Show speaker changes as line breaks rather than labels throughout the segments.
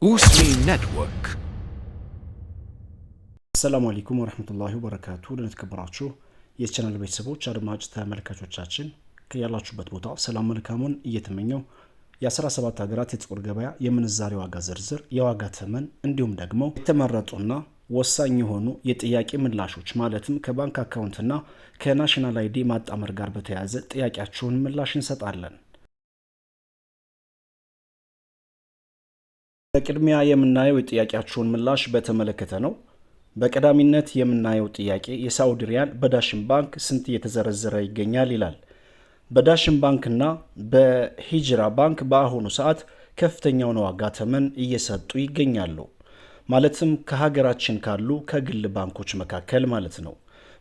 Usmi Network.
ሰላም አለይኩም ወራህመቱላሂ ወበረካቱ። ለተከበራችሁ የቻናል ቤተሰቦች አድማጭ ተመልካቾቻችን ከያላችሁበት ቦታ ሰላም መልካሙን እየተመኘው የ17 ሀገራት የጥቁር ገበያ የምንዛሬ ዋጋ ዝርዝር፣ የዋጋ ተመን እንዲሁም ደግሞ የተመረጡና ወሳኝ የሆኑ የጥያቄ ምላሾች ማለትም ከባንክ አካውንትና ከናሽናል አይዲ ማጣመር ጋር በተያያዘ ጥያቄያችሁን ምላሽ እንሰጣለን። በቅድሚያ የምናየው የጥያቄያችሁን ምላሽ በተመለከተ ነው። በቀዳሚነት የምናየው ጥያቄ የሳዑዲ ሪያል በዳሽን ባንክ ስንት እየተዘረዘረ ይገኛል ይላል። በዳሽን ባንክና በሂጅራ ባንክ በአሁኑ ሰዓት ከፍተኛውን ዋጋ ተመን እየሰጡ ይገኛሉ። ማለትም ከሀገራችን ካሉ ከግል ባንኮች መካከል ማለት ነው።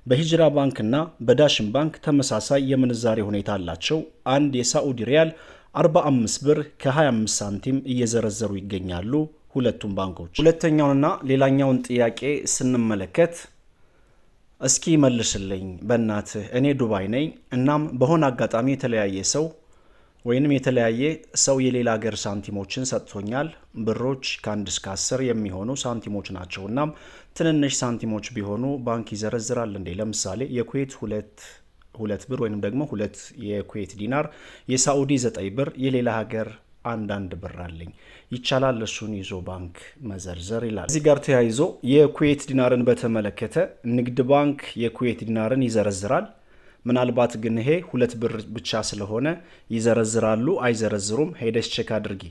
በሂጅራ ባንክና በዳሽን ባንክ ተመሳሳይ የምንዛሬ ሁኔታ አላቸው። አንድ የሳዑዲ ሪያል 45 ብር ከ25 ሳንቲም እየዘረዘሩ ይገኛሉ ሁለቱም ባንኮች። ሁለተኛውንና ሌላኛውን ጥያቄ ስንመለከት እስኪ መልስልኝ በእናትህ እኔ ዱባይ ነኝ፣ እናም በሆነ አጋጣሚ የተለያየ ሰው የሌላ ሀገር ሳንቲሞችን ሰጥቶኛል። ብሮች ከ1 እስከ 10 የሚሆኑ ሳንቲሞች ናቸው። እናም ትንንሽ ሳንቲሞች ቢሆኑ ባንክ ይዘረዝራል እንዴ? ለምሳሌ የኩዌት ሁለት ብር ወይንም ደግሞ 2 የኩዌት ዲናር፣ የሳዑዲ 9 ብር፣ የሌላ ሀገር አንዳንድ ብር አለኝ፣ ይቻላል እሱን ይዞ ባንክ መዘርዘር ይላል። እዚህ ጋር ተያይዞ የኩዌት ዲናርን በተመለከተ ንግድ ባንክ የኩዌት ዲናርን ይዘረዝራል። ምናልባት ግን ይሄ 2 ብር ብቻ ስለሆነ ይዘረዝራሉ አይዘረዝሩም፣ ሄደሽ ቼክ አድርጊ።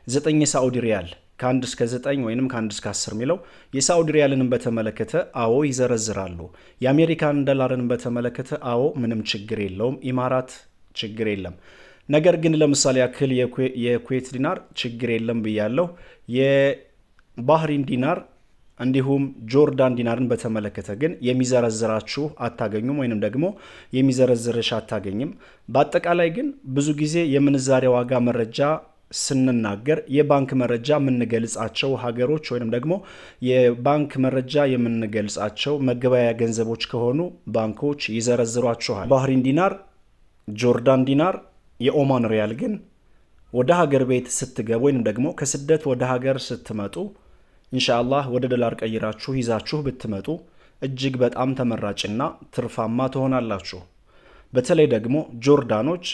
9 የሳዑዲ ሪያል ከ1 እስከ 9 ወይንም ከ1 እስከ 10 የሚለው የሳዑዲ ሪያልን በተመለከተ አዎ ይዘረዝራሉ። የአሜሪካን ዶላርን በተመለከተ አዎ ምንም ችግር የለውም፣ ኢማራት ችግር የለም። ነገር ግን ለምሳሌ ያክል የኩዌት ዲናር ችግር የለም ብያለሁ። የባህሪን ዲናር እንዲሁም ጆርዳን ዲናርን በተመለከተ ግን የሚዘረዝራችሁ አታገኙም፣ ወይንም ደግሞ የሚዘረዝርሽ አታገኝም። በአጠቃላይ ግን ብዙ ጊዜ የምንዛሬ ዋጋ መረጃ ስንናገር የባንክ መረጃ የምንገልጻቸው ሀገሮች ወይንም ደግሞ የባንክ መረጃ የምንገልጻቸው መገበያያ ገንዘቦች ከሆኑ ባንኮች ይዘረዝሯችኋል። ባህሪን ዲናር፣ ጆርዳን ዲናር፣ የኦማን ሪያል ግን ወደ ሀገር ቤት ስትገቡ ወይንም ደግሞ ከስደት ወደ ሀገር ስትመጡ ኢንሻአላህ ወደ ዶላር ቀይራችሁ ይዛችሁ ብትመጡ እጅግ በጣም ተመራጭና ትርፋማ ትሆናላችሁ። በተለይ ደግሞ ጆርዳኖች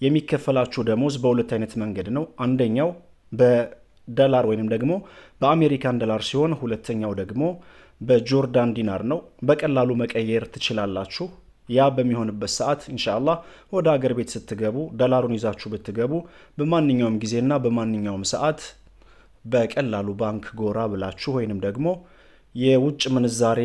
የሚከፈላችሁ ደሞዝ በሁለት አይነት መንገድ ነው። አንደኛው በዶላር ወይንም ደግሞ በአሜሪካን ዶላር ሲሆን፣ ሁለተኛው ደግሞ በጆርዳን ዲናር ነው። በቀላሉ መቀየር ትችላላችሁ። ያ በሚሆንበት ሰዓት ኢንሻአላህ ወደ ሀገር ቤት ስትገቡ ዶላሩን ይዛችሁ ብትገቡ በማንኛውም ጊዜና በማንኛውም ሰዓት በቀላሉ ባንክ ጎራ ብላችሁ ወይንም ደግሞ የውጭ ምንዛሬ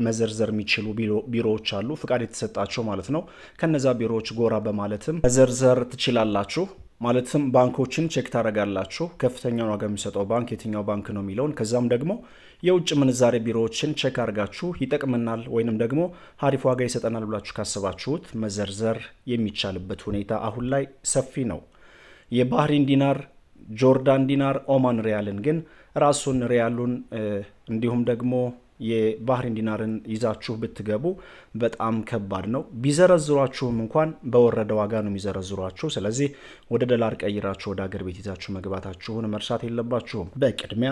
መዘርዘር የሚችሉ ቢሮዎች አሉ፣ ፍቃድ የተሰጣቸው ማለት ነው። ከነዛ ቢሮዎች ጎራ በማለትም መዘርዘር ትችላላችሁ። ማለትም ባንኮችን ቼክ ታደርጋላችሁ፣ ከፍተኛውን ዋጋ የሚሰጠው ባንክ የትኛው ባንክ ነው የሚለውን። ከዛም ደግሞ የውጭ ምንዛሬ ቢሮዎችን ቼክ አድርጋችሁ ይጠቅመናል ወይንም ደግሞ አሪፍ ዋጋ ይሰጠናል ብላችሁ ካሰባችሁት መዘርዘር የሚቻልበት ሁኔታ አሁን ላይ ሰፊ ነው። የባህሪን ዲናር፣ ጆርዳን ዲናር፣ ኦማን ሪያልን ግን ራሱን ሪያሉን እንዲሁም ደግሞ የባህሪን ዲናርን ይዛችሁ ብትገቡ በጣም ከባድ ነው። ቢዘረዝሯችሁም እንኳን በወረደ ዋጋ ነው የሚዘረዝሯችሁ። ስለዚህ ወደ ዶላር ቀይራችሁ ወደ ሀገር ቤት ይዛችሁ መግባታችሁን መርሳት የለባችሁም። በቅድሚያ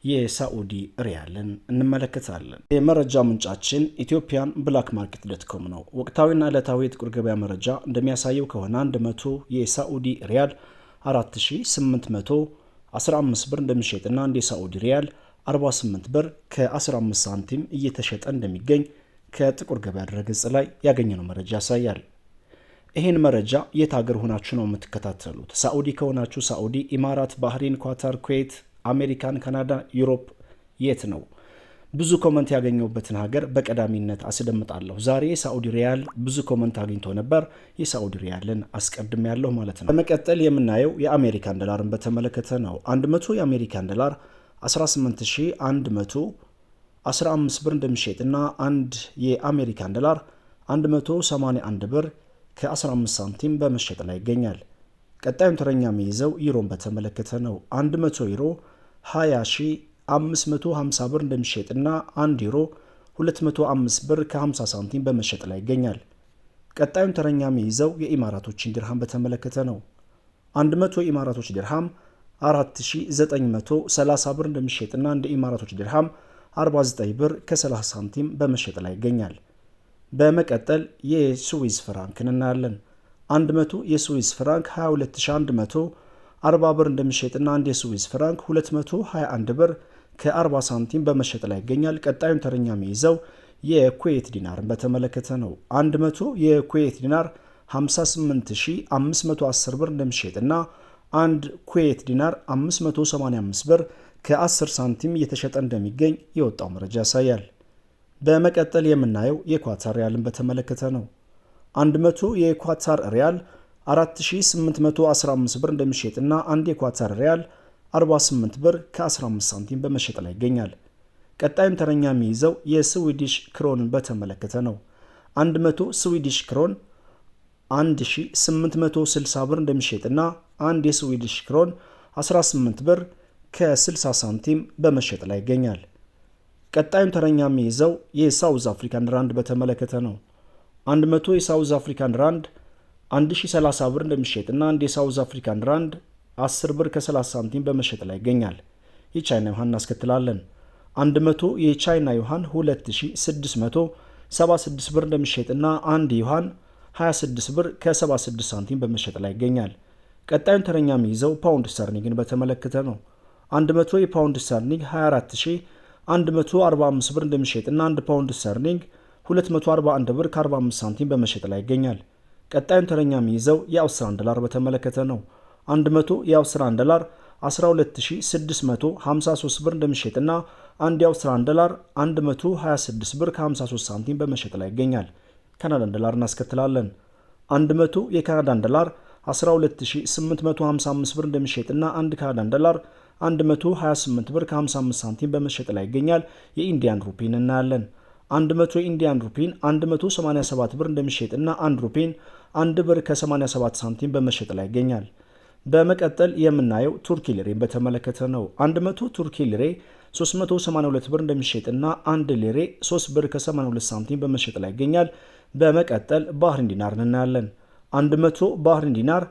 የሳዑዲ ሪያልን እንመለከታለን። የመረጃ ምንጫችን ኢትዮጵያን ብላክ ማርኬት ዶትኮም ነው። ወቅታዊና ዕለታዊ የጥቁር ገበያ መረጃ እንደሚያሳየው ከሆነ 100 የሳዑዲ ሪያል 4815 ብር እንደሚሸጥና አንድ የሳዑዲ ሪያል 48 ብር ከ15 ሳንቲም እየተሸጠ እንደሚገኝ ከጥቁር ገበያ ድረገጽ ላይ ያገኘነው መረጃ ያሳያል። ይህን መረጃ የት ሀገር ሆናችሁ ነው የምትከታተሉት? ሳዑዲ ከሆናችሁ ሳዑዲ፣ ኢማራት፣ ባህሬን፣ ኳታር፣ ኩዌት፣ አሜሪካን፣ ካናዳ፣ ዩሮፕ የት ነው? ብዙ ኮመንት ያገኘሁበትን ሀገር በቀዳሚነት አስደምጣለሁ። ዛሬ የሳዑዲ ሪያል ብዙ ኮመንት አግኝቶ ነበር። የሳዑዲ ሪያልን አስቀድም ያለሁ ማለት ነው። በመቀጠል የምናየው የአሜሪካን ዶላርን በተመለከተ ነው። 100 የአሜሪካን ዶላር 18115 ብር እንደሚሸጥና አንድ የአሜሪካን ዶላር 181 ብር ከ15 ሳንቲም በመሸጥ ላይ ይገኛል። ቀጣዩን ተረኛ የሚይዘው ዩሮን በተመለከተ ነው። 100 ዩሮ 20550 ብር እንደሚሸጥና 1 ዩሮ 205 ብር ከ50 ሳንቲም በመሸጥ ላይ ይገኛል። ቀጣዩን ተረኛ የሚይዘው የኢማራቶችን ድርሃም በተመለከተ ነው። 100 ኢማራቶች ድርሃም 4930 ብር እንደሚሸጥና አንድ ኢማራቶች ድርሃም 49 ብር ከ30 ሳንቲም በመሸጥ ላይ ይገኛል። በመቀጠል የስዊዝ ፍራንክን እናያለን። 100 የስዊዝ ፍራንክ 22140 ብር እንደሚሸጥና አንድ የስዊዝ ፍራንክ 221 ብር ከ40 ሳንቲም በመሸጥ ላይ ይገኛል። ቀጣዩን ተረኛ የሚይዘው የኩዌት ዲናርን በተመለከተ ነው። 100 የኩዌት ዲናር 58510 ብር እንደሚሸጥና አንድ ኩዌት ዲናር 585 ብር ከ10 ሳንቲም እየተሸጠ እንደሚገኝ የወጣው መረጃ ያሳያል። በመቀጠል የምናየው የኳታር ሪያልን በተመለከተ ነው። 100 የኳታር ሪያል 4815 ብር እንደሚሸጥና አንድ የኳታር ሪያል 48 ብር ከ15 ሳንቲም በመሸጥ ላይ ይገኛል። ቀጣይም ተረኛ የሚይዘው የስዊዲሽ ክሮንን በተመለከተ ነው። 100 ስዊዲሽ ክሮን 1860 ብር እንደሚሸጥና አንድ የስዊዲሽ ክሮን 18 ብር ከ60 ሳንቲም በመሸጥ ላይ ይገኛል። ቀጣዩን ተረኛ የሚይዘው የሳውዝ አፍሪካን ራንድ በተመለከተ ነው። 100 የሳውዝ አፍሪካን ራንድ 1030 ብር እንደሚሸጥና አንድ የሳውዝ አፍሪካን ራንድ 10 ብር ከ30 ሳንቲም በመሸጥ ላይ ይገኛል። የቻይና ዩሃን እናስከትላለን። 100 የቻይና ዩሃን 2676 ብር እንደሚሸጥና አንድ ዩሃን 26 ብር ከ76 ሳንቲም በመሸጥ ላይ ይገኛል። ቀጣዩን ተረኛ የሚይዘው ፓውንድ ስተርሊንግን በተመለከተ ነው። 100 የፓውንድ ስተርሊንግ 24145 ብር እንደሚሸጥና 1 ፓውንድ ስተርሊንግ 241 ብር ከ45 ሳንቲም በመሸጥ ላይ ይገኛል። ቀጣዩን ተረኛ የሚይዘው የአውስትራሊያን ዶላር በተመለከተ ነው። 100 የአውስትራሊያን ዶላር 12653 ብር እንደሚሸጥና አንድ የአውስትራሊያን ዶላር 126 ብር ከ53 ሳንቲም በመሸጥ ላይ ይገኛል። ካናዳን ዶላር እናስከትላለን። 100 የካናዳን ዶላር 12855 ብር እንደሚሸጥና አንድ ካናዳን ዶላር 128 ብር ከ55 ሳንቲም በመሸጥ ላይ ይገኛል። የኢንዲያን ሩፒን እናያለን። 100 የኢንዲያን ሩፒን 187 ብር እንደሚሸጥና አንድ ሩፒን 1 ብር ከ87 ሳንቲም በመሸጥ ላይ ይገኛል። በመቀጠል የምናየው ቱርኪ ሊሬን በተመለከተ ነው። 100 ቱርኪ ሊሬ 382 ብር እንደሚሸጥና አንድ ሊሬ 3 ብር ከ82 ሳንቲም በመሸጥ ላይ ይገኛል። በመቀጠል ባህሪን ዲናርን እናያለን። 100 ባህሪን ዲናር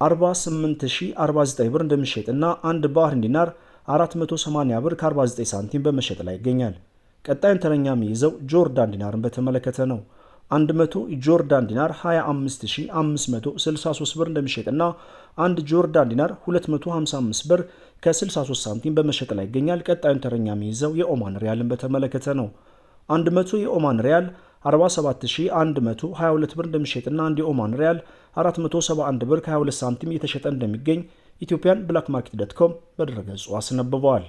48049 ብር እንደሚሸጥና አንድ ባህሪን ዲናር 480 ብር ከ49 ሳንቲም በመሸጥ ላይ ይገኛል። ቀጣዩን ተረኛ የሚይዘው ጆርዳን ዲናርን በተመለከተ ነው። 100 ጆርዳን ዲናር 25563 ብር እንደሚሸጥና አንድ ጆርዳን ዲናር 255 ብር ከ63 ሳንቲም በመሸጥ ላይ ይገኛል። ቀጣዩን ተረኛ የሚይዘው የኦማን ሪያልን በተመለከተ ነው። 100 የኦማን ሪያል 47122 ብር እንደሚሸጥና አንድ የኦማን ሪያል 471 ብር ከ22 ሳንቲም እየተሸጠ እንደሚገኝ ኢትዮጵያን ብላክ ማርኬት.com በድረገጹ አስነብበዋል።